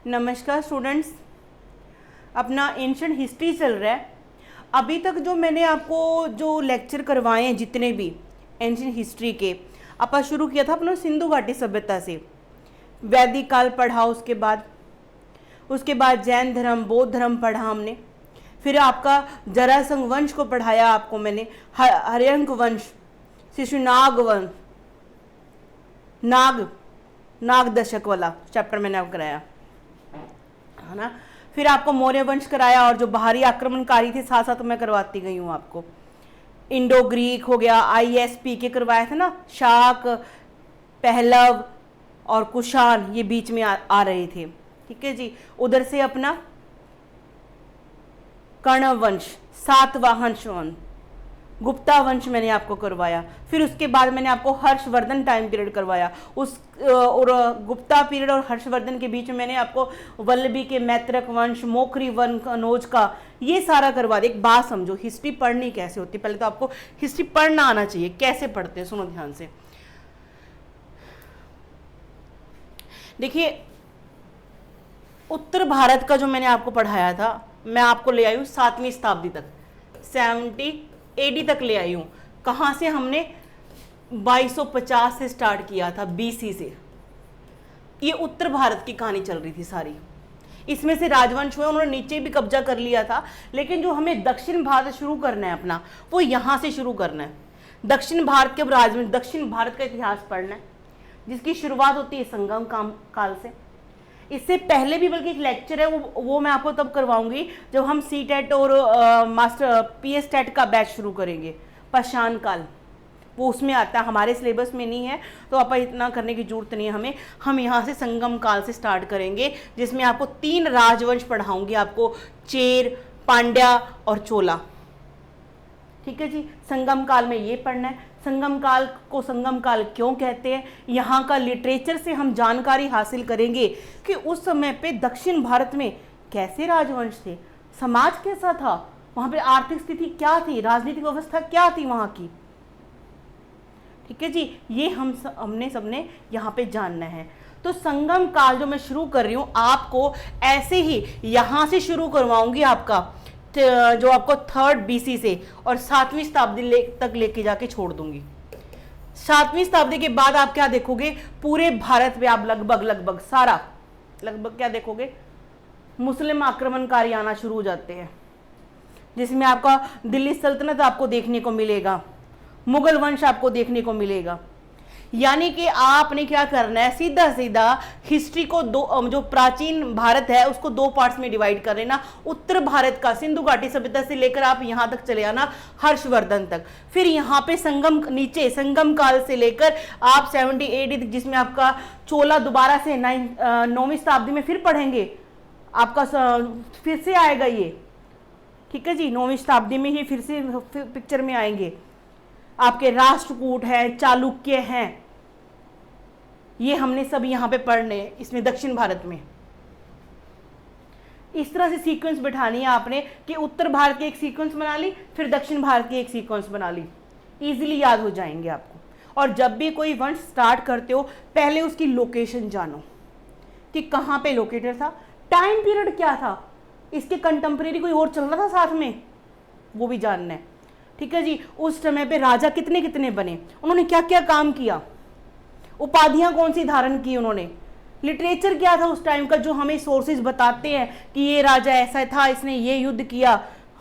नमस्कार स्टूडेंट्स, अपना ancient history चल रहा है। अभी तक जो मैंने आपको जो लेक्चर करवाए हैं जितने भी एंशिएंट हिस्ट्री के, अपन शुरू किया था अपना सिंधु घाटी सभ्यता से, वैदिक काल पढ़ा, उसके बाद जैन धर्म, बौद्ध धर्म पढ़ा हमने, फिर आपका जरासंध वंश को पढ़ाया आपको मैंने, हर्यंक वंश, शिशुनाग वंश, नाग दशक वाला चैप्टर मैंने आपको कराया है ना। फिर आपको मौर्य वंश कराया, और जो बाहरी आक्रमणकारी थे साथ साथ मैं करवाती गई हूँ आपको। इंडो ग्रीक हो गया, ISP के करवाया था ना, शाक, पहलव और कुषाण, ये बीच में आ रहे थे। ठीक है जी। उधर से अपना कर्ण वंश, सातवाहन वंश, गुप्ता वंश मैंने आपको करवाया। फिर उसके बाद मैंने आपको हर्षवर्धन टाइम पीरियड करवाया। और गुप्ता पीरियड और हर्षवर्धन के बीच में मैंने आपको वल्लभी के मैत्रक वंश, मोखरी वंश, कनौज का, ये सारा करवा दिया। एक बात समझो, हिस्ट्री पढ़नी कैसे होती है, पहले तो आपको हिस्ट्री पढ़ना आना चाहिए। कैसे पढ़ते हैं सुनो ध्यान से। देखिए, उत्तर भारत का जो मैंने आपको पढ़ाया था, मैं आपको ले आई हूँ 7वीं शताब्दी तक, 70 AD तक ले आई हूँ। कहाँ से हमने 2250 से स्टार्ट किया था, BC से। ये उत्तर भारत की कहानी चल रही थी सारी। इसमें से राजवंश हुए, उन्होंने नीचे भी कब्जा कर लिया था, लेकिन जो हमें दक्षिण भारत शुरू करना है अपना, वो यहाँ से शुरू करना है। दक्षिण भारत के राजवंश, दक्षिण भारत का इतिहास पढ़ना है, जिसकी शुरुआत होती है संगम काल से। इससे पहले भी बल्कि एक लेक्चर है, वो मैं आपको तब करवाऊंगी जब हम CTET और मास्टर PS TET का बैच शुरू करेंगे। पाषाण काल वो उसमें आता है, हमारे सिलेबस में नहीं है, तो आप इतना करने की जरूरत नहीं है हमें। हम यहाँ से संगम काल से स्टार्ट करेंगे, जिसमें आपको 3 राजवंश पढ़ाऊंगी आपको, चेर, पांड्या और चोला। ठीक है जी। संगम काल में ये पढ़ना है। संगम काल को संगम काल क्यों कहते हैं, यहाँ का लिटरेचर से हम जानकारी हासिल करेंगे कि उस समय पे दक्षिण भारत में कैसे राजवंश थे, समाज कैसा था, वहाँ पे आर्थिक स्थिति क्या थी, राजनीतिक व्यवस्था क्या थी वहाँ की। ठीक है जी। ये हमने सबने यहाँ पे जानना है। तो संगम काल जो मैं शुरू कर रही हूँ आपको, ऐसे ही यहाँ से शुरू करवाऊंगी आपका, जो आपको 3rd BC से, और 7वीं शताब्दी तक लेके जाके छोड़ दूंगी। 7वीं शताब्दी के बाद आप क्या देखोगे, पूरे भारत पे आप लगभग सारा क्या देखोगे, मुस्लिम आक्रमणकारी आना शुरू हो जाते हैं, जिसमें आपका दिल्ली सल्तनत आपको देखने को मिलेगा, मुगल वंश आपको देखने को मिलेगा। यानी कि आपने क्या करना है, सीधा सीधा हिस्ट्री को जो प्राचीन भारत है उसको 2 पार्ट्स में डिवाइड कर लेना। उत्तर भारत का सिंधु घाटी सभ्यता से लेकर आप यहां तक चले आना हर्षवर्धन तक। फिर यहाँ पे नीचे संगम काल से लेकर आप 70 AD तक, जिसमें आपका चोला दोबारा से 9वीं शताब्दी में फिर पढ़ेंगे, आपका फिर से आएगा ये। ठीक है जी। 9वीं शताब्दी में ही फिर से पिक्चर में आएंगे। आपके राष्ट्रकूट हैं, चालुक्य हैं, ये हमने सब यहाँ पे पढ़ने, इसमें दक्षिण भारत में। इस तरह से सीक्वेंस बिठानी है आपने कि उत्तर भारत की एक सीक्वेंस बना ली, फिर दक्षिण भारत की एक सीक्वेंस बना ली, इजीली याद हो जाएंगे आपको। और जब भी कोई वंश स्टार्ट करते हो, पहले उसकी लोकेशन जानो कि कहाँ पे लोकेटेड था, टाइम पीरियड क्या था, इसके कंटेम्परेरी कोई और चल रहा था साथ में, वो भी जानना है। ठीक है जी। उस समय पे राजा कितने कितने बने, उन्होंने क्या क्या काम किया, उपाधियां कौन सी धारण की उन्होंने, लिटरेचर क्या था उस टाइम का, जो हमें सोर्सेज बताते हैं कि ये राजा ऐसा था, इसने ये युद्ध किया,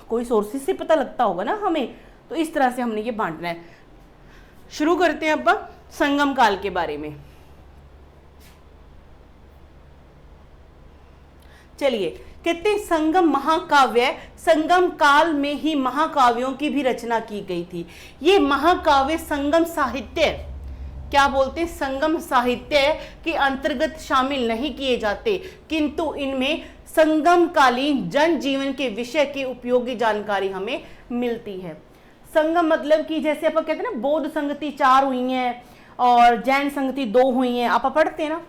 कोई सोर्सेज से पता लगता होगा ना हमें। तो इस तरह से हमने ये बांटना है। शुरू करते हैं अब संगम काल के बारे में। चलिए, कहते हैं संगम महाकाव्य, संगम काल में ही महाकाव्यों की भी रचना की गई थी। ये महाकाव्य संगम साहित्य, क्या बोलते हैं, संगम साहित्य के अंतर्गत शामिल नहीं किए जाते, किंतु इनमें संगमकालीन जनजीवन के विषय की उपयोगी जानकारी हमें मिलती है। संगम मतलब कि जैसे आप कहते हैं ना, बौद्ध संगति 4 हुई हैं और जैन संगति 2 हुई हैं, आप पढ़ते हैं ना।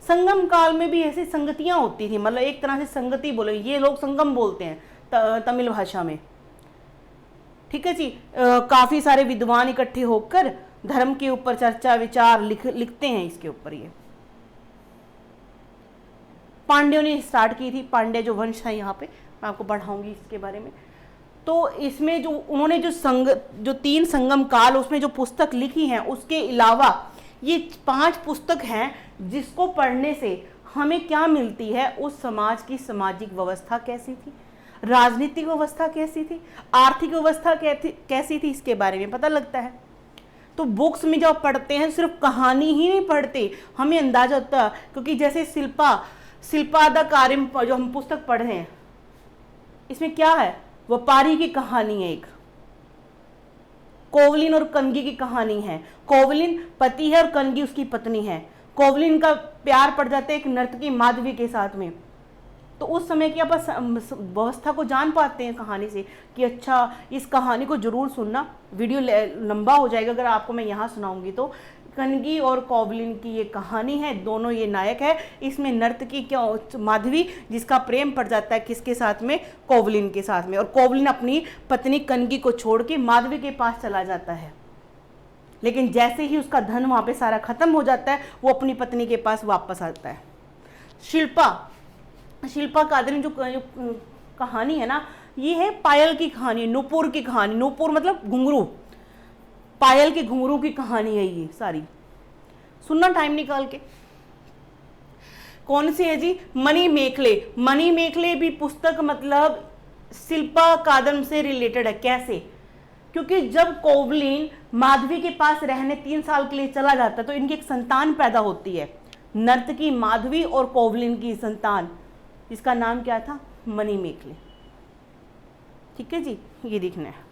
संगम काल में भी ऐसी संगतियां होती थी, मतलब एक तरह से संगति बोले, ये लोग संगम बोलते हैं तमिल भाषा में। ठीक है जी। काफी सारे विद्वान इकट्ठे होकर धर्म के ऊपर चर्चा विचार लिखते हैं इसके ऊपर। ये पांड्यों ने स्टार्ट की थी, पांड्य जो वंश है यहाँ पे, मैं आपको पढ़ाऊंगी इसके बारे में। तो इसमें जो उन्होंने जो 3 संगम काल उसमें जो पुस्तक लिखी हैं, उसके अलावा ये 5 पुस्तक हैं जिसको पढ़ने से हमें क्या मिलती है, उस समाज की सामाजिक व्यवस्था कैसी थी, राजनीतिक व्यवस्था कैसी थी, आर्थिक व्यवस्था कैसी थी, इसके बारे में पता लगता है। तो बुक्स में जब पढ़ते हैं सिर्फ कहानी ही नहीं पढ़ते, हमें अंदाजा होता है, क्योंकि जैसे शिल्पादा कार्यम जो हम पुस्तक पढ़ रहे हैं, इसमें क्या है, व्यापारी की कहानी है, एक कोवलिन और कनगी की कहानी है। कोवलिन पति है और कनगी उसकी पत्नी है। कोवलिन का प्यार पड़ जाता है एक नर्तकी माधवी के साथ में। तो उस समय की आप व्यवस्था को जान पाते हैं कहानी से कि अच्छा, इस कहानी को जरूर सुनना, वीडियो लंबा हो जाएगा अगर आपको मैं यहाँ सुनाऊंगी तो। कनगी और कोवलिन की ये कहानी है, दोनों ये नायक है इसमें। नर्तकी क्या माधवी, जिसका प्रेम पड़ जाता है किसके साथ में, कोवलिन के साथ में, और कोवलिन अपनी पत्नी कनगी को छोड़ के माधवी के पास चला जाता है। लेकिन जैसे ही उसका धन वहाँ पे सारा खत्म हो जाता है, वो अपनी पत्नी के पास वापस आता है। शिल्पा कादरी जो कहानी है ना, ये है पायल की कहानी, नूपुर की कहानी। नूपुर मतलब घुंघरू, पायल के घुंघरू की कहानी है ये सारी। सुनना टाइम निकाल के। कौन सी है जी, मणि मेखले। मणि मेखले भी पुस्तक मतलब शिल्पा कादम से रिलेटेड है। कैसे, क्योंकि जब कोवलिन माधवी के पास रहने 3 साल के लिए चला जाता है तो इनकी एक संतान पैदा होती है, नर्तकी माधवी और कोवलिन की संतान, जिसका नाम क्या था, मणि मेखले। ठीक है जी, ये देखना है।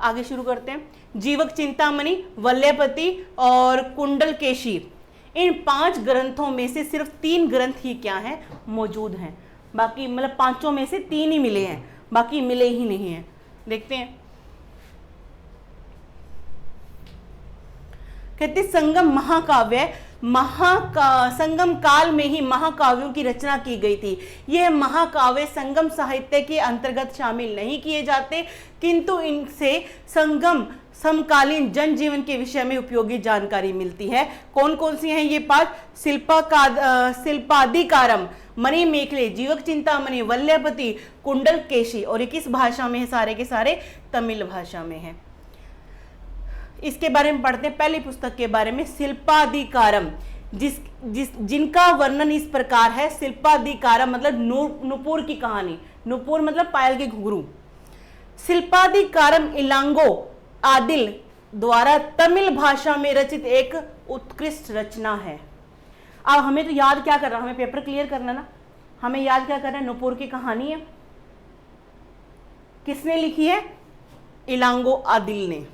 आगे शुरू करते हैं। जीवक चिंतामणि, वल्लभपति और कुंडलकेशी, इन 5 ग्रंथों में से सिर्फ 3 ग्रंथ ही क्या हैं, मौजूद हैं। बाकी मतलब 5 में से 3 ही मिले हैं, बाकी मिले ही नहीं हैं। देखते हैं। कहते संगम महाकाव्य, संगम काल में ही महाकाव्यों की रचना की गई थी। यह महाकाव्य संगम साहित्य के अंतर्गत शामिल नहीं किए जाते, किंतु इनसे संगम समकालीन जनजीवन के विषय में उपयोगी जानकारी मिलती है। कौन कौन सी हैं ये 5? शिल्पादिकारम, मणि मेखले, जीवक चिंतामणि, वल्लभपति, कुंडलकेशी। और ये किस भाषा में है? सारे के सारे तमिल भाषा में है। इसके बारे में पढ़ते हैं। पहली पुस्तक के बारे में, शिल्पादिकारम, जिनका वर्णन इस प्रकार है। शिल्पादिकारम मतलब नूपुर की कहानी, नूपुर मतलब पायल के घुंघरू। शिल्पादिकारम इलांगो आदिल द्वारा तमिल भाषा में रचित एक उत्कृष्ट रचना है। अब हमें तो याद क्या करना, हमें पेपर क्लियर करना ना, हमें याद क्या करना है, नूपुर की कहानी है। किसने लिखी है? इलांगो आदिल ने।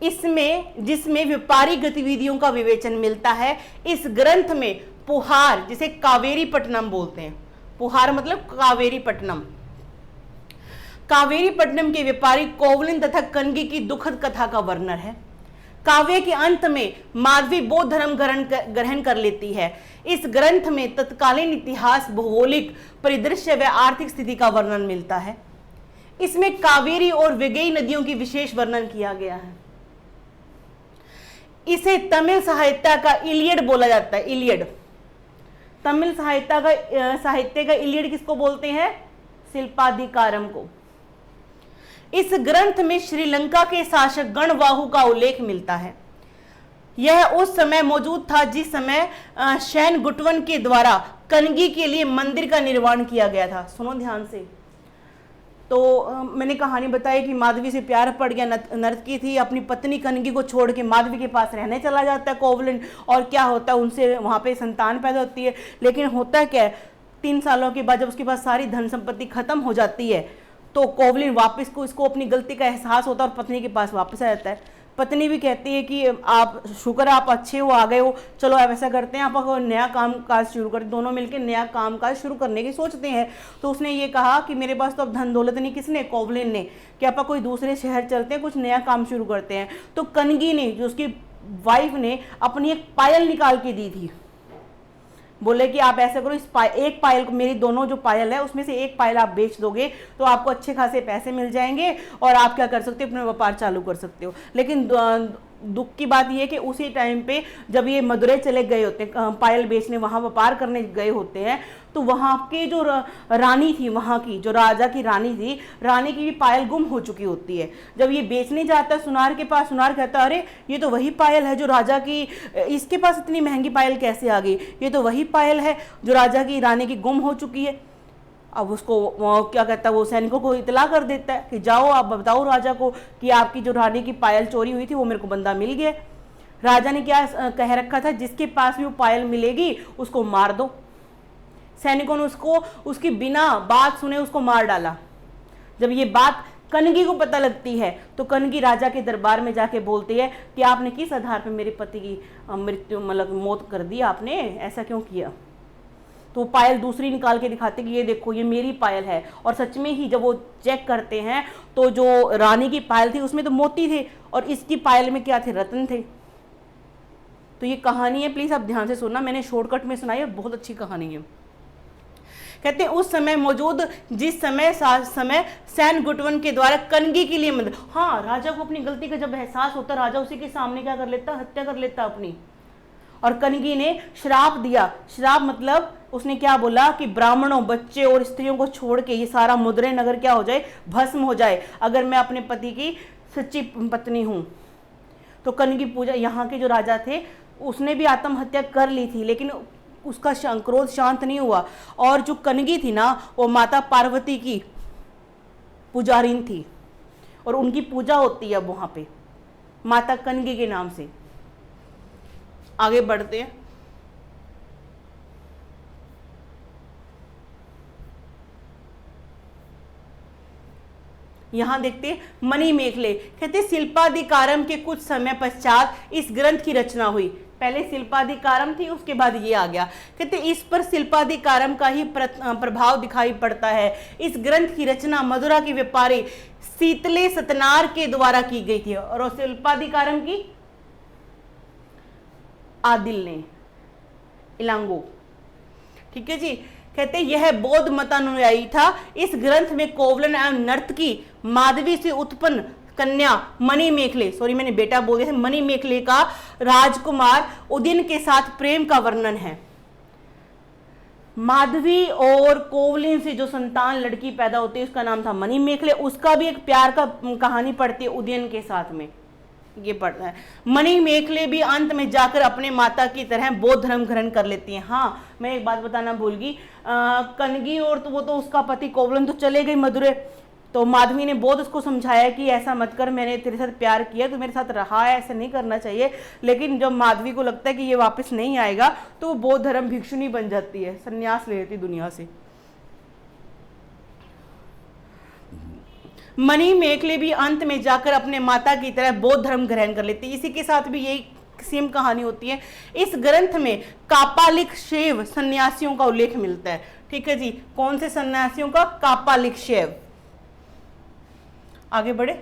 इसमें जिसमें व्यापारिक गतिविधियों का विवेचन मिलता है। इस ग्रंथ में पुहार, जिसे कावेरी पट्टनम बोलते हैं, पुहार मतलब कावेरी पट्टनम, कावेरी पट्टनम के व्यापारी कोवलिन तथा कनगी की दुखद कथा का वर्णन है। काव्य के अंत में माधवी बौद्ध धर्म ग्रहण कर लेती है। इस ग्रंथ में तत्कालीन इतिहास, भौगोलिक परिदृश्य व आर्थिक स्थिति का वर्णन मिलता है। इसमें कावेरी और वेगई नदियों की विशेष वर्णन किया गया है। इसे तमिल साहित्य का इलियड बोला जाता है। इलियड, तमिल साहित्य का इलियड किसको बोलते हैं? शिल्पादिकारम को। इस ग्रंथ में श्रीलंका के शासक गणवाहु का उल्लेख मिलता है। यह उस समय मौजूद था जिस समय शैन गुटवन के द्वारा कनगी के लिए मंदिर का निर्माण किया गया था। सुनो ध्यान से। तो मैंने कहानी बताई कि माधवी से प्यार पड़ गया, नर्तकी थी, अपनी पत्नी कनगी को छोड़ के माधवी के पास रहने चला जाता है कोवलिन, और क्या होता है, उनसे वहाँ पे संतान पैदा होती है। लेकिन होता क्या है, 3 सालों के बाद जब उसके पास सारी धन संपत्ति खत्म हो जाती है तो कोवलिन वापस इसको अपनी गलती का एहसास होता है और पत्नी के पास वापस आ जाता है। पत्नी भी कहती है कि आप शुक्र है, आप अच्छे हो, आ गए हो, चलो अब ऐसा करते हैं, आप नया काम काज शुरू करें। दोनों मिलकर नया काम काज शुरू करने की सोचते हैं। तो उसने ये कहा कि मेरे पास तो अब धन दौलत नहीं। किसने? कोवलिन ने, कि आप कोई दूसरे शहर चलते हैं, कुछ नया काम शुरू करते हैं। तो कनगी ने, जो उसकी वाइफ ने, अपनी एक पायल निकाल के दी थी। बोले कि आप ऐसा करो, एक पायल को, मेरी दोनों जो पायल है उसमें से एक पायल आप बेच दोगे तो आपको अच्छे खासे पैसे मिल जाएंगे और आप क्या कर सकते हो, अपना व्यापार चालू कर सकते हो। लेकिन दुख की बात यह है कि उसी टाइम पे जब ये मदुरै चले गए होते हैं पायल बेचने, वहाँ व्यापार करने गए होते हैं, तो वहाँ के जो रानी थी, वहाँ की जो राजा की रानी थी, रानी की भी पायल गुम हो चुकी होती है। जब ये बेचने जाता है सुनार के पास, सुनार कहता है अरे ये तो वही पायल है जो राजा की, इसके पास इतनी महंगी पायल कैसे आ गई, ये तो वही पायल है जो राजा की रानी की गुम हो चुकी है। अब उसको क्या कहता है, वो सैनिकों को इतला कर देता है कि जाओ आप बताओ राजा को कि आपकी जो रानी की पायल चोरी हुई थी वो मेरे को बंदा मिल गया। राजा ने क्या कह रखा था, जिसके पास भी वो पायल मिलेगी उसको मार दो। सैनिकों ने उसको उसकी बिना बात सुने उसको मार डाला। जब ये बात कनगी को पता लगती है तो कनगी राजा के दरबार में जाके बोलती है कि आपने किस आधार पर मेरे पति की मृत्यु मतलब मौत कर दी, आपने ऐसा क्यों किया। तो पायल दूसरी निकाल के दिखाते कि ये देखो ये मेरी पायल है। और सच में ही जब वो चेक करते हैं तो जो रानी की पायल थी उसमें तो मोती थे और इसकी पायल में क्या थे, रत्न थे। तो ये कहानी है, प्लीज आप ध्यान से सुनना, मैंने शॉर्टकट में सुनाई है, बहुत अच्छी कहानी है। कहते हैं उस समय मौजूद जिस समय सैन गुटवन के द्वारा कनगी के लिए मदद, हाँ राजा को अपनी गलती का जब एहसास होता, राजा उसी के सामने क्या कर लेता, हत्या कर लेता अपनी। और कनगी ने श्राप दिया, श्राप मतलब उसने क्या बोला कि ब्राह्मणों, बच्चे और स्त्रियों को छोड़ के ये सारा मदुरै नगर क्या हो जाए, भस्म हो जाए, अगर मैं अपने पति की सच्ची पत्नी हूं। तो कनगी पूजा, यहाँ के जो राजा थे उसने भी आत्महत्या कर ली थी, लेकिन उसका क्रोध शांत नहीं हुआ। और जो कनगी थी ना वो माता पार्वती की पुजारीन थी और उनकी पूजा होती है अब वहां पे माता कनगी के नाम से। आगे बढ़ते हैं। यहां देखते हैं मणि मेखले। कहते शिल्पाधिकारम के कुछ समय पश्चात इस ग्रंथ की रचना हुई। पहले शिल्पाधिकारम थी, उसके बाद ये आ गया। कहते इस पर शिल्पाधिकारम का ही प्रभाव दिखाई पड़ता है। इस ग्रंथ की रचना मदुरा के व्यापारी शीतले सतनार के द्वारा की गई थी और शिल्पाधिकारम की आदिल ने, इलांगो। ठीक है जी। कहते यह बौद्ध मतानुयायी था। इस ग्रंथ में कोवलन एवं नर्तकी माधवी से उत्पन्न कन्या मणि मेखले, सॉरी मैंने बेटा बोल दिया, मणि मेखले का राजकुमार उदिन के साथ प्रेम का वर्णन है। माधवी और कोवलिन से जो संतान लड़की पैदा होती है उसका नाम था मणि मेखले। उसका भी एक प्यार का कहानी पड़ती है उदयन के साथ में, ये पढ़ता है। मणि मेखले भी अंत में जाकर अपने माता की तरह बौद्ध धर्म ग्रहण कर लेती हैं। हाँ मैं एक बात बताना भूल गई, कनगी और तो वो तो उसका पति कोवलन तो चले गई मदुरै, तो माधवी ने बहुत उसको समझाया कि ऐसा मत कर, मैंने तेरे साथ प्यार किया, तो मेरे साथ रहा है, ऐसा नहीं करना चाहिए। लेकिन जब माधवी को लगता है कि ये वापस नहीं आएगा तो वो बौद्ध धर्म भिक्षुनी बन जाती है, संन्यास ले लेती दुनिया से। मणि मेखले भी अंत में जाकर अपने माता की तरह बौद्ध धर्म ग्रहण कर लेती है। इसी के साथ भी यही सेम कहानी होती है। इस ग्रंथ में कापालिक शैव सन्यासियों का उल्लेख मिलता है। ठीक है जी, कौन से सन्यासियों का? कापालिक शैव। आगे बढ़े।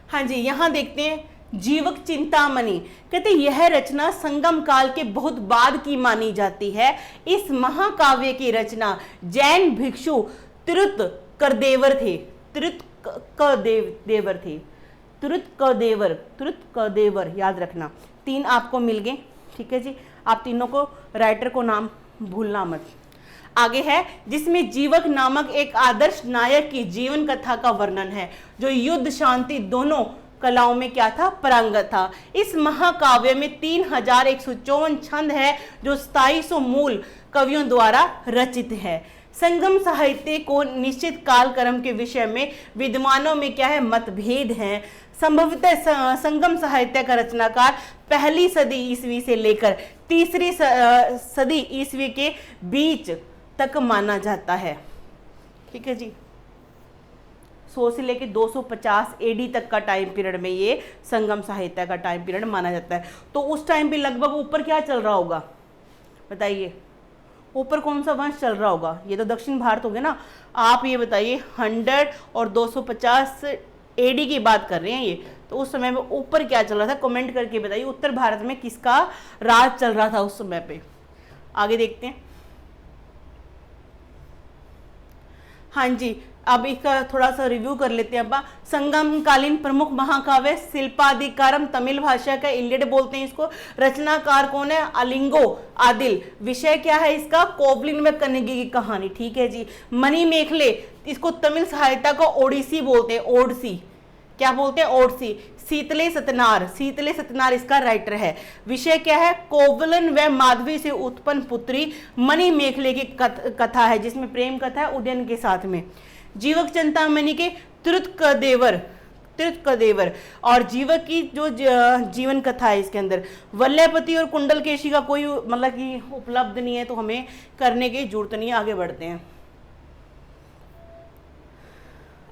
हाँ जी, यहां देखते हैं जीवक चिंतामणि। कहते यह रचना संगम काल के बहुत बाद की मानी जाती है। इस महाकाव्य की रचना जैन भिक्षु तिरुत्कदेवर थे। तिरुत्कदेवर याद रखना। 3 आपको मिल गए। ठीक है जी, आप तीनों को राइटर को नाम भूलना मत। आगे है जिसमें जीवक नामक एक आदर्श नायक की जीवन कथा का वर्णन है जो युद्ध शांति दोनों कलाओं में क्या था? पारंगत था। इस महाकाव्य में 3154 छंद है जो 2700 मूल कवियों द्वारा रचित है। संगम साहित्य को निश्चित कालक्रम के विषय में विद्वानों में क्या है? मतभेद हैं। संभवतः संगम साहित्य का रचनाकार 1ली सदी ईस्वी से लेकर 3री सदी ईस्वी के बीच तक माना जाता है। ठीक है जी, 100 से लेकर 250 एडी तक का टाइम पीरियड में ये संगम साहित्य का टाइम पीरियड माना जाता है। तो उस टाइम पे लगभग ऊपर क्या चल रहा होगा बताइए? ऊपर कौन सा वंश चल रहा होगा? ये तो दक्षिण भारत हो गया ना। आप ये बताइए 100 और 250 एडी की बात कर रहे हैं ये, तो उस समय में ऊपर क्या चल रहा था? कमेंट करके बताइए उत्तर भारत में किसका राज चल रहा था उस समय पे। आगे देखते हैं। हाँ जी, अब इसका थोड़ा सा रिव्यू कर लेते हैं। अब संगम कालीन प्रमुख महाकाव्य शिल्पाधिकारम, तमिल भाषा का इलियड बोलते हैं इसको। रचनाकार कौन है? अलिंगो आदिल। विषय क्या है इसका? कोवलिन में कन्नगी की कहानी। ठीक है जी। मणि मेखले, इसको तमिल साहित्य को ओडिसी बोलते हैं, ओडसी। क्या बोलते हैं? ओडसी। शीतले सतनार, शीतले सतनार इसका राइटर है। विषय क्या है? कोवलन व माधवी से उत्पन्न पुत्री मणि मेखले की कथा है, जिसमें प्रेम कथा है उदयन के साथ में। जीवक चिंतामणि के त्रितकदेवर और जीवक की जो जीवन कथा है इसके अंदर। वल्लभपति और कुंडलकेशी का कोई मतलब कि उपलब्ध नहीं है, तो हमें करने की जरूरत नहीं है। आगे बढ़ते हैं।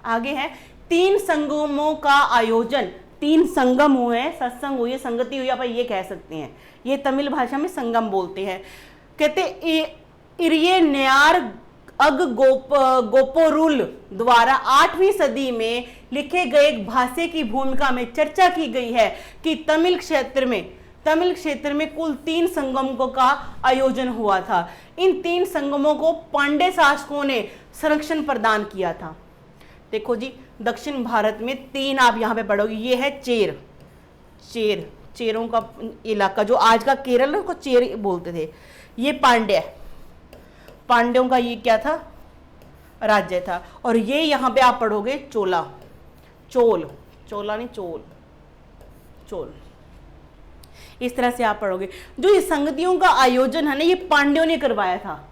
आगे है 3 संगमों का आयोजन। 3 संगम हुए, सत्संग हुई, संगति हुई, आप ये कह सकते हैं। ये तमिल भाषा में संगम बोलते हैं। कहते इरिये न्यार अग गोपोरुल द्वारा 8वीं सदी में लिखे गए एक भाष्य की भूमिका में चर्चा की गई है कि तमिल क्षेत्र में कुल 3 संगमों का आयोजन हुआ था। इन 3 संगमों को पांड्य शासकों ने संरक्षण प्रदान किया था। देखो जी, दक्षिण भारत में 3 आप यहाँ पे पढ़ोगे। ये है चेरों का इलाका, जो आज का केरल है, उसको चेर बोलते थे। ये पांड्यों का ये क्या था? राज्य था। और ये यहाँ पे आप पढ़ोगे चोला नहीं, चोल। इस तरह से आप पढ़ोगे। जो ये संगतियों का आयोजन है ना, ये पांड्यों ने करवाया था।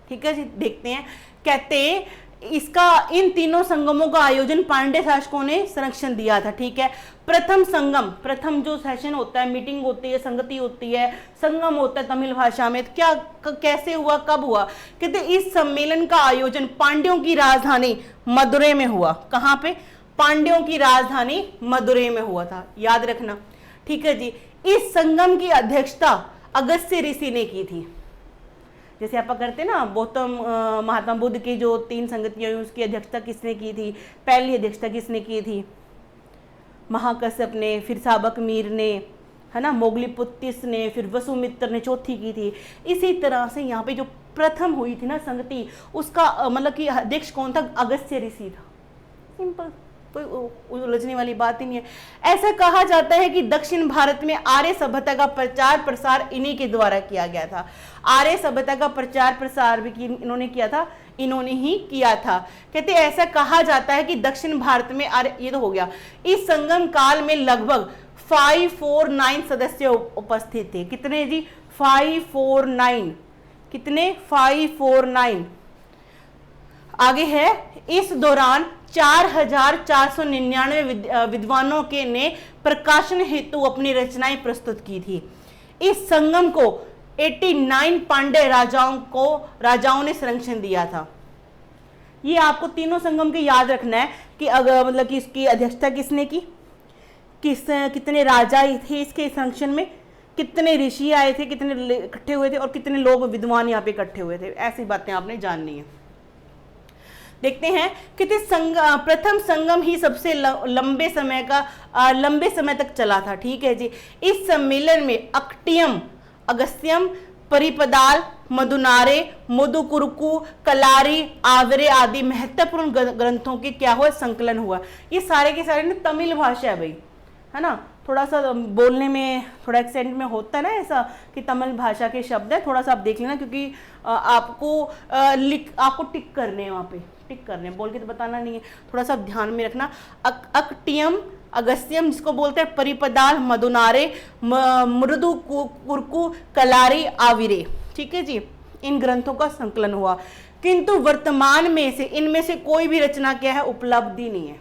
ठीक है जी। देखते हैं, कहते इन तीनों संगमों का आयोजन पांड्य शासकों ने संरक्षण दिया था। ठीक है। प्रथम जो सेशन होता है, मीटिंग होती है, संगति होती है, संगम होता है तमिल भाषा में, क्या कैसे हुआ, कब हुआ? कहते इस सम्मेलन का आयोजन पांड्यों की राजधानी मदुरै में हुआ। कहां पे? पांड्यों की राजधानी मदुरै में हुआ था, याद रखना। ठीक है जी। इस संगम की अध्यक्षता अगस्त्य ऋषि ने की थी। जैसे आप करते ना गौतम महात्मा बुद्ध की जो 3 संगतियां हुई, उसकी अध्यक्षता किसने की थी? पहली अध्यक्षता किसने की थी? महाकश्यप ने, फिर साबक मीर ने, है ना, मोगलीपुत्तिस ने, फिर वसुमित्र ने चौथी की थी। इसी तरह से यहाँ पे जो प्रथम हुई थी ना संगति, उसका मतलब कि अध्यक्ष कौन था? अगस्त्य ऋषि था। सिंपल, कोई उलझने वाली बात ही नहीं है। ऐसा कहा जाता है कि दक्षिण भारत में आर्य सभ्यता का प्रचार प्रसार इन्हीं के द्वारा किया गया था। आर्य सभ्यता का प्रचार प्रसार भी इन्होंने ही किया था। कहते ऐसा कहा जाता है कि दक्षिण भारत में ये तो हो गया। इस संगम काल में लगभग 549 सदस्य उपस्थित थे। कितने जी? 549। कितने? 549। आगे है, इस दौरान 4499 विद्वानों ने प्रकाशन हेतु अपनी रचनाएं प्रस्तुत की थी। इस संगम को 89 पांड्य राजाओं ने संरक्षण दिया था। ये आपको तीनों संगम के याद रखना है कि अगर मतलब कि इसकी अध्यक्षता किसने की, कितने राजा थे इसके संरक्षण में, कितने ऋषि आए थे, कितने इकट्ठे हुए थे, और कितने लोग विद्वान यहाँ पे इकट्ठे हुए थे। ऐसी बातें आपने जाननी है। देखते हैं कि प्रथम संगम ही सबसे लंबे समय तक चला था। ठीक है जी। इस सम्मेलन में अक्टियम, अगस्त्यम, परिपदाल, मदुनारे, मुदुकुरुकु, कलारी, आविरे आदि महत्वपूर्ण ग्रंथों के क्या हुआ? संकलन हुआ। ये सारे के सारे ना तमिल भाषा है भाई, है ना। थोड़ा सा बोलने में थोड़ा एक्सेंट में होता है ना ऐसा कि तमिल भाषा के शब्द है, थोड़ा सा आप देख लेना, क्योंकि आपको टिक करने हैं, वहाँ पे टिक करने, बोल के तो बताना नहीं है, थोड़ा सा ध्यान में रखना। अक्टियम, अगस्त्यम जिसको बोलते हैं, परिपदाल, मदुनारे, मृदु कुरकु, कलारी, आविरे। ठीक है जी। इन ग्रंथों का संकलन हुआ, किंतु वर्तमान में से इनमें से कोई भी रचना क्या है? उपलब्धि नहीं है।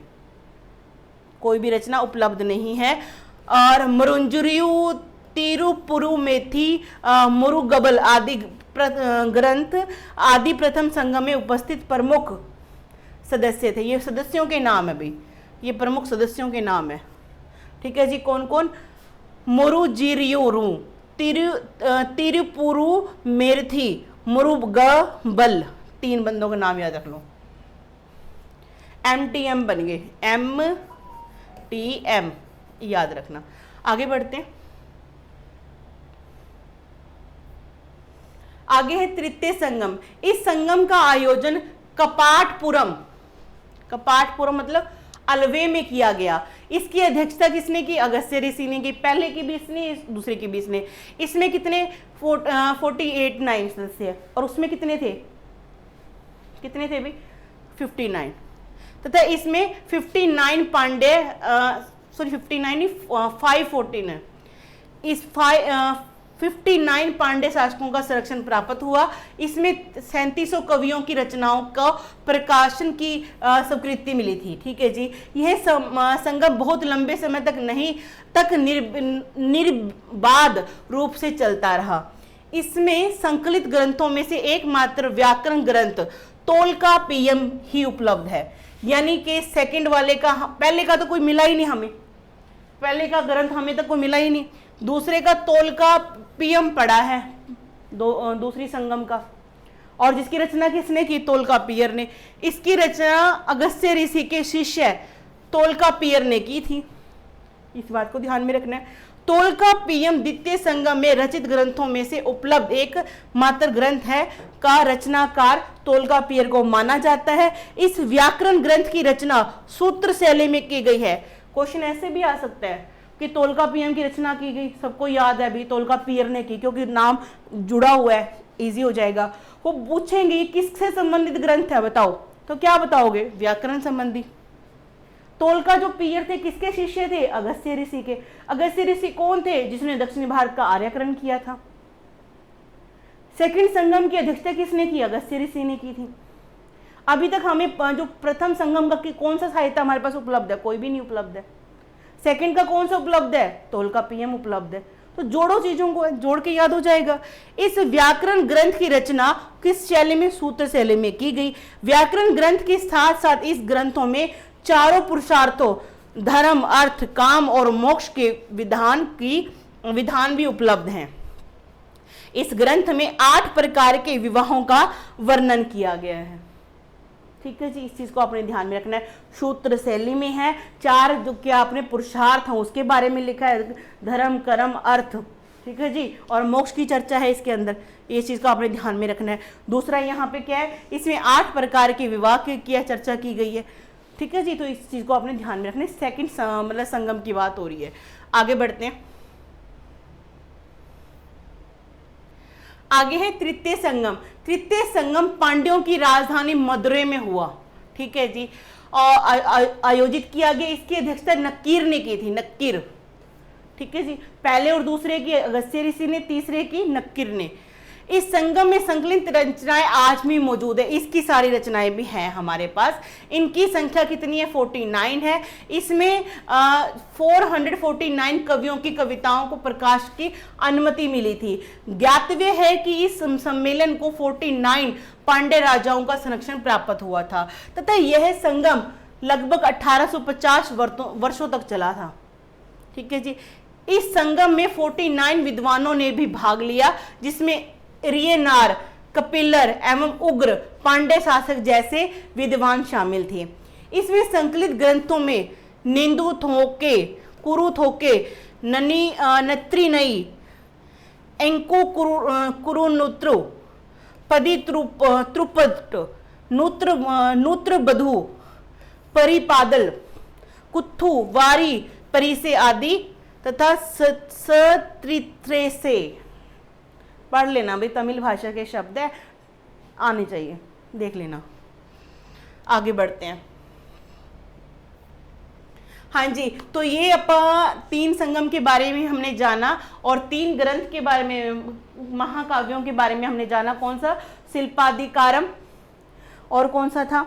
कोई भी रचना उपलब्ध नहीं है। और मरुंजुरियु, तिरुपुरुमेथी, मुरुगबल आदि ग्रंथ आदि प्रथम संगम में उपस्थित प्रमुख सदस्य थे। ये सदस्यों के नाम है भाई, ये प्रमुख सदस्यों के नाम है। ठीक है जी। कौन कौन? मुरुजिरियुरु, तिरुपुरुमेथी, मुरुगबल, 3 बंदों का नाम याद रख लो। MTM बन गए, MTM याद रखना। आगे बढ़ते हैं। आगे है तृतीय संगम। इस संगम का आयोजन कपाटपुरम, कपाटपुरम मतलब अलवे में किया गया। इसकी अध्यक्षता किसने की? अगस्त्य ऋषि ने की। पहले की भी इसने, दूसरे की भी इसने। इसमें कितने 49 सदस्य और उसमें कितने थे भी 59, तथा इसमें 59 पांड्य, सॉरी 59 नहीं 514 है। इस 59 पांड्य शासकों का संरक्षण प्राप्त हुआ। इसमें 3700 कवियों की रचनाओं का प्रकाशन की स्वीकृति मिली थी। ठीक है जी। यह संगम बहुत लंबे समय तक निर्बाध रूप से चलता रहा। इसमें संकलित ग्रंथों में से एकमात्र व्याकरण ग्रंथ तोल्काप्पियम ही उपलब्ध है। यानी कि सेकंड वाले का, पहले का तो कोई मिला ही नहीं हमें, पहले का ग्रंथ हमें तक कोई मिला ही नहीं। दूसरे का तोल्काप्पियम पड़ा है, दूसरी संगम का, और जिसकी रचना किसने की? तोल्काप्पियर ने। इसकी रचना अगस्त्य ऋषि के शिष्य तोल्काप्पियर ने की थी। इस बात को ध्यान में रखना है। तोल्काप्पियम द्वितीय संगम में रचित ग्रंथों में से उपलब्ध एक मात्र ग्रंथ है का रचनाकार तोल्काप्पियर को माना जाता है। इस व्याकरण ग्रंथ की रचना सूत्र शैली में की गई है। क्वेश्चन ऐसे भी आ सकता है कि तोल्काप्पियम की रचना की गई, सबको याद है अभी तोल्काप्पियर ने की, क्योंकि नाम जुड़ा हुआ है, इजी हो जाएगा। वो पूछेंगे किससे संबंधित ग्रंथ है बताओ, तो क्या बताओगे? व्याकरण संबंधी। तोल्का जो पियर थे किसके शिष्य थे? अगस्त्य ऋषि के। अगस्त्य ऋषि कौन थे? जिसने दक्षिणी भारत का आर्यकरण किया था। सेकंड संगम की अध्यक्षता किसने की? अगस्त्य ऋषि ने की थी। अभी तक हमें जो प्रथम संगम का कौन सा साहित्य हमारे पास उपलब्ध है? कोई भी नहीं उपलब्ध है। सेकंड का कौन सा उपलब्ध है? तोल्काप्पियम उपलब्ध है। तो जोड़ो चीजों को, जोड़ के याद हो जाएगा। इस व्याकरण ग्रंथ की रचना किस शैली में? सूत्र शैली में की गई। व्याकरण ग्रंथ के साथ साथ इस ग्रंथों में चारों पुरुषार्थों धर्म, अर्थ, काम और मोक्ष के विधान भी उपलब्ध हैं। इस ग्रंथ में 8 प्रकार के विवाहों का वर्णन किया गया है। ठीक है जी, इस चीज को आपने ध्यान में रखना है। सूत्र शैली में है। 4 जो क्या आपने पुरुषार्थ हैं उसके बारे में लिखा है, धर्म, कर्म, अर्थ। ठीक है जी, और मोक्ष की चर्चा है इसके अंदर, ये चीज को आपने ध्यान में रखना है। दूसरा यहाँ पे क्या है, इसमें 8 प्रकार के विवाह की चर्चा की गई है। ठीक है जी, तो इस चीज को आपने ध्यान में रखना है। सेकंड मतलब संगम की बात हो रही है। आगे बढ़ते हैं। आगे है तृतीय संगम। तृतीय संगम पांड्यों की राजधानी मदुरै में हुआ। ठीक है जी, और आयोजित किया गया। इसकी अध्यक्षता नक्कीर ने की थी। नक्कीर, ठीक है जी। पहले और दूसरे की अगस्त्य ऋषि ने, तीसरे की नक्कीर ने। इस संगम में संकलित रचनाएं आज भी मौजूद है। इसकी सारी रचनाएं भी हैं हमारे पास। इनकी संख्या कितनी है? 49 है। इसमें 449 कवियों की कविताओं को प्रकाश की अनुमति मिली थी। ज्ञातव्य है कि इस सम्मेलन को 49 पांड्य राजाओं का संरक्षण प्राप्त हुआ था तथा यह संगम लगभग 1850 वर्षों तक चला था। ठीक है जी। इस संगम में 49 विद्वानों ने भी भाग लिया, जिसमें रियनार, कपिलर एवं उग्र पांड्य शासक जैसे विद्वान शामिल थे। इसमें संकलित ग्रंथों में निंदु थोके, कुरु थोके, नत्रिनई, एंको कुरुनुत्रु, पदी त्रुपट, नूत्र बधु, परिपादल, कुत्थु, वारी, परिसे आदि तथा सत्रित्रेसे। पढ़ लेना भाई, तमिल भाषा के शब्द है, आने चाहिए, देख लेना। आगे बढ़ते हैं। हाँ जी, तो ये अपन 3 संगम के बारे में हमने जाना और 3 ग्रंथ के बारे में, महाकाव्यों के बारे में हमने जाना। कौन सा? शिल्पाधिकारम, और कौन सा था?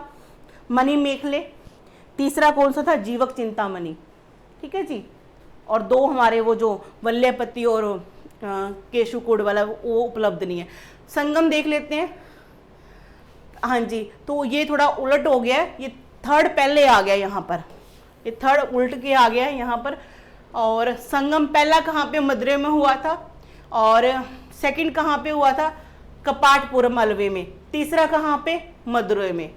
मणिमेखले। तीसरा कौन सा था? जीवक चिंतामणि। ठीक है जी। और 2 हमारे वो जो वल्लभपति और केशुकूट वाला वो उपलब्ध नहीं है। संगम देख लेते हैं। हाँ जी, तो ये थोड़ा उलट हो गया, ये थर्ड पहले आ गया यहाँ पर, ये थर्ड उल्ट के आ गया यहाँ पर। और संगम पहला कहाँ पे? मदुरै में हुआ था, और सेकंड कहाँ पे हुआ था? कपाटपुरम अलवे में। तीसरा कहाँ पे? मदुरै में।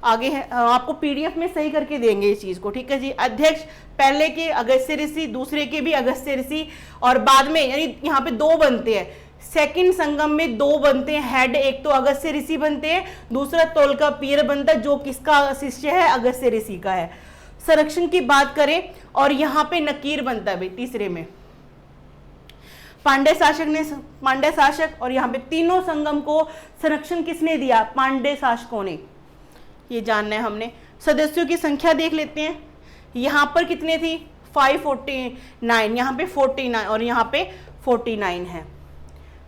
आगे है, आपको पीडीएफ में सही करके देंगे इस चीज को। ठीक है जी। अध्यक्ष पहले के अगस्त्य ऋषि, दूसरे के भी अगस्त्य ऋषि, और बाद में यानी यहाँ पे 2 बनते हैं, सेकंड संगम में दो बनते हैं हेड, एक तो अगस्त्य ऋषि बनते हैं, दूसरा तोलकाप्पियर बनता है जो किसका शिष्य है, अगस्त्य ऋषि का है। संरक्षण की बात करें और यहाँ पे नकीर बनता है भाई तीसरे में, पांड्य शासक और यहाँ पे तीनों संगम को संरक्षण किसने दिया, पांड्य शासकों ने, ये जानना है हमने। सदस्यों की संख्या देख लेते हैं, यहाँ पर कितने थी 549, यहाँ पे 49 और यहाँ पे 49 है।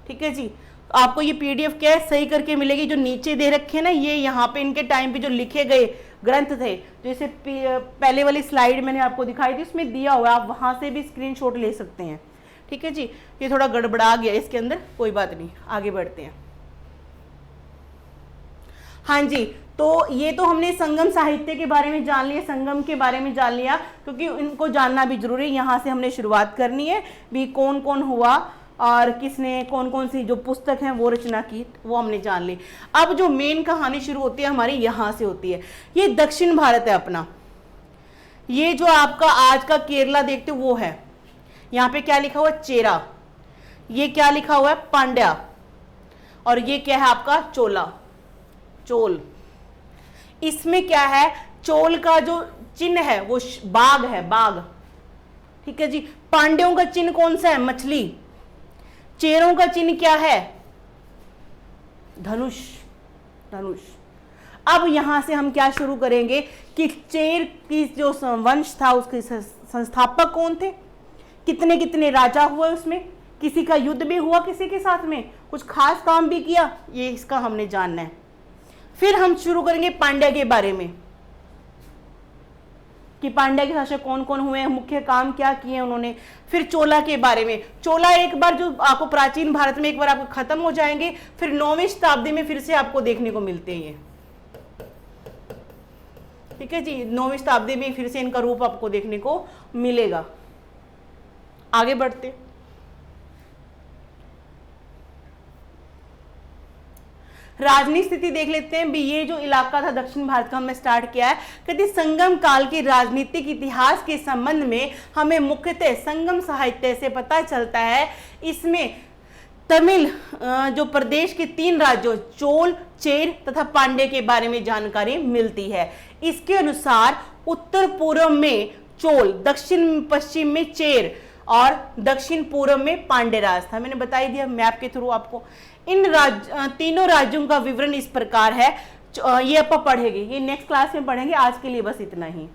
ठीक है जी, आपको ये पीडीएफ क्या है सही करके मिलेगी, जो नीचे दे रखे हैं ना ये यहाँ पे इनके टाइम पे जो लिखे गए ग्रंथ थे, जैसे पहले वाली स्लाइड मैंने आपको दिखाई थी उसमें दिया हुआ, आप वहां से भी स्क्रीनशॉट ले सकते हैं। ठीक है जी, ये थोड़ा गड़बड़ा गया इसके अंदर, कोई बात नहीं, आगे बढ़ते हैं। हाँ जी, तो ये तो हमने संगम साहित्य के बारे में जान लिया, संगम के बारे में जान लिया, क्योंकि इनको जानना भी जरूरी है। यहाँ से हमने शुरुआत करनी है भी कौन कौन हुआ और किसने कौन कौन सी जो पुस्तक है वो रचना की, वो हमने जान ली। अब जो मेन कहानी शुरू होती है हमारी यहाँ से होती है। ये दक्षिण भारत है अपना, ये जो आपका आज का केरला देखते हो वो है। यहाँ पे क्या लिखा हुआ है, चेरा, ये क्या लिखा हुआ है, पांड्या, और ये क्या है आपका चोला, चोल। इसमें क्या है, चोल का जो चिन्ह है वो बाघ है, बाघ। ठीक है जी, पांड्यों का चिन्ह कौन सा है, मछली। चेरों का चिन्ह क्या है, धनुष, धनुष। अब यहां से हम क्या शुरू करेंगे कि चेर की जो वंश था उसके संस्थापक कौन थे, कितने कितने राजा हुए उसमें, किसी का युद्ध भी हुआ किसी के साथ में, कुछ खास काम भी किया, ये इसका हमने जानना है। फिर हम शुरू करेंगे पांड्या के बारे में कि पांड्या के शासक कौन कौन हुए, मुख्य काम क्या किए उन्होंने। फिर चोला के बारे में, चोला एक बार जो आपको प्राचीन भारत में एक बार आपको खत्म हो जाएंगे, फिर 9वीं शताब्दी में फिर से आपको देखने को मिलते हैं ये। ठीक है जी, 9वीं शताब्दी में फिर से इनका रूप आपको देखने को मिलेगा। आगे बढ़ते, राजनीतिक स्थिति देख लेते हैं भी। ये जो इलाका था दक्षिण भारत का हमने स्टार्ट किया है, कहते संगम काल के राजनीतिक इतिहास के संबंध में हमें मुख्यतः संगम साहित्य से पता चलता है। इसमें तमिल जो प्रदेश के 3 राज्यों चोल, चेर तथा पांड्य के बारे में जानकारी मिलती है। इसके अनुसार उत्तर पूर्व में चोल, दक्षिण पश्चिम में चेर और दक्षिण पूर्व में पांड्य राज था। मैंने बता ही दिया मैप के थ्रू आपको। इन तीनों राज्यों का विवरण इस प्रकार है, ये आप पढ़ेंगे, ये नेक्स्ट क्लास में पढ़ेंगे, आज के लिए बस इतना ही।